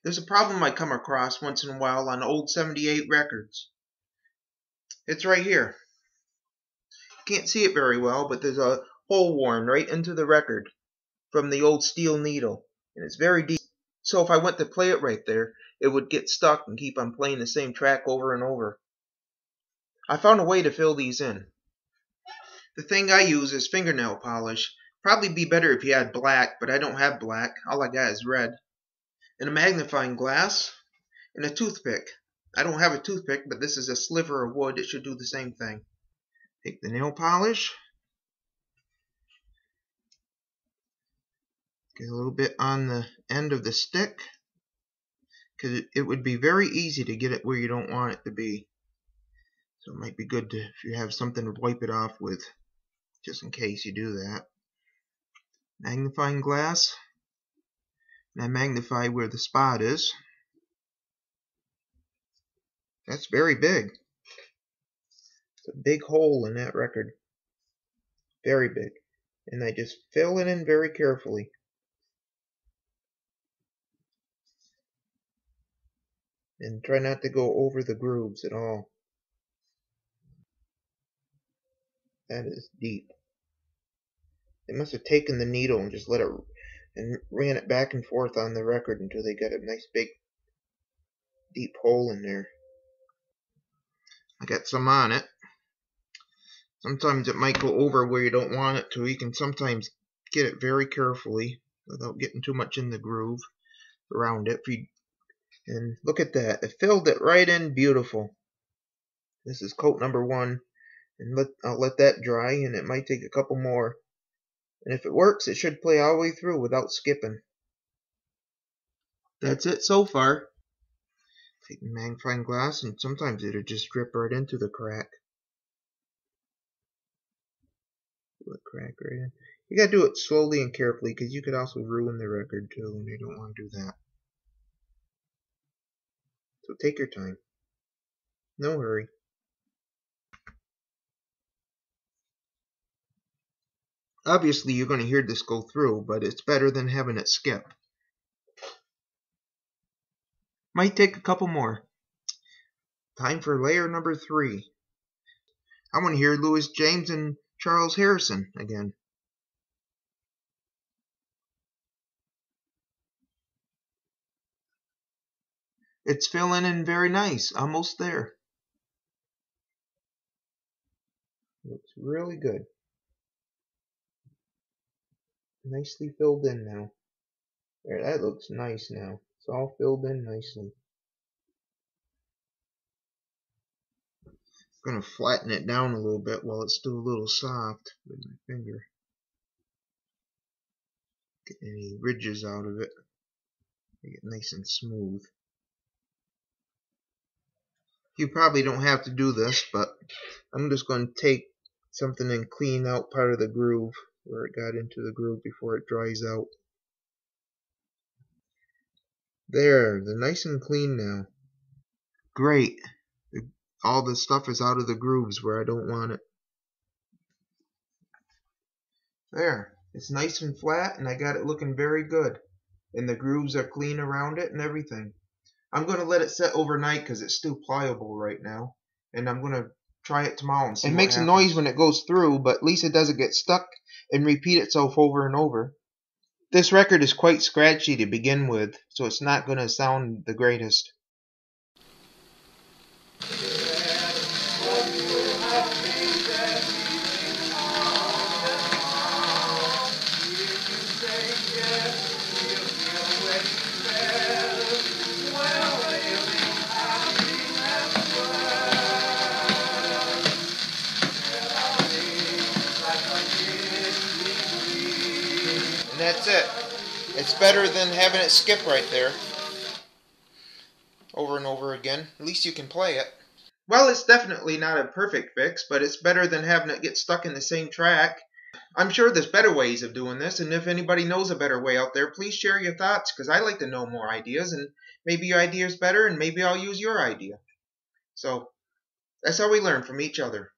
There's a problem I come across once in a while on old 78 records. It's right here. Can't see it very well, but there's a hole worn right into the record from the old steel needle, and it's very deep. So if I went to play it right there, it would get stuck and keep on playing the same track over and over. I found a way to fill these in. The thing I use is fingernail polish. Probably be better if you had black, but I don't have black. All I got is red. And a magnifying glass, and a toothpick. I don't have a toothpick, but this is a sliver of wood. It should do the same thing. Take the nail polish. Get a little bit on the end of the stick, because it would be very easy to get it where you don't want it to be. So it might be good to, if you have something to wipe it off with, just in case you do that. Magnifying glass. And I magnify where the spot is. That's very big. It's a big hole in that record. Very big. And I just fill it in very carefully. And try not to go over the grooves at all. That is deep. They must have taken the needle and just let it and ran it back and forth on the record until they got a nice big deep hole in there. I got some on it. Sometimes it might go over where you don't want it to. You can sometimes get it very carefully without getting too much in the groove around it. And look at that. It filled it right in beautiful. This is coat number 1. And I'll let that dry, and it might take a couple more. And if it works, it should play all the way through without skipping. That's it so far. Take the magnifying glass, and sometimes it'll just drip right into the crack. The crack right in. You gotta do it slowly and carefully, because you could also ruin the record too, and you don't want to do that. So take your time. No hurry. Obviously, you're going to hear this go through, but it's better than having it skip. Might take a couple more. Time for layer number 3. I want to hear Louis James and Charles Harrison again. It's filling in very nice. Almost there. Looks really good. Nicely filled in now. There, that looks nice now. It's all filled in nicely. I'm going to flatten it down a little bit while it's still a little soft with my finger. Get any ridges out of it. Make it nice and smooth. You probably don't have to do this, but I'm just going to take something and clean out part of the groove where it got into the groove before it dries out. There, they're nice and clean now. Great. All the stuff is out of the grooves where I don't want it. There, it's nice and flat, and I got it looking very good. And the grooves are clean around it and everything. I'm going to let it set overnight because it's still pliable right now. And I'm going to try it tomorrow and see what happens. It makes a noise when it goes through, but at least it doesn't get stuck and repeat itself over and over. This record is quite scratchy to begin with, so it's not going to sound the greatest. And that's it. It's better than having it skip right there over and over again. At least you can play it. Well, it's definitely not a perfect fix, but it's better than having it get stuck in the same track. I'm sure there's better ways of doing this, and if anybody knows a better way out there, please share your thoughts, because I like to know more ideas, and maybe your idea is better, and maybe I'll use your idea. So, that's how we learn from each other.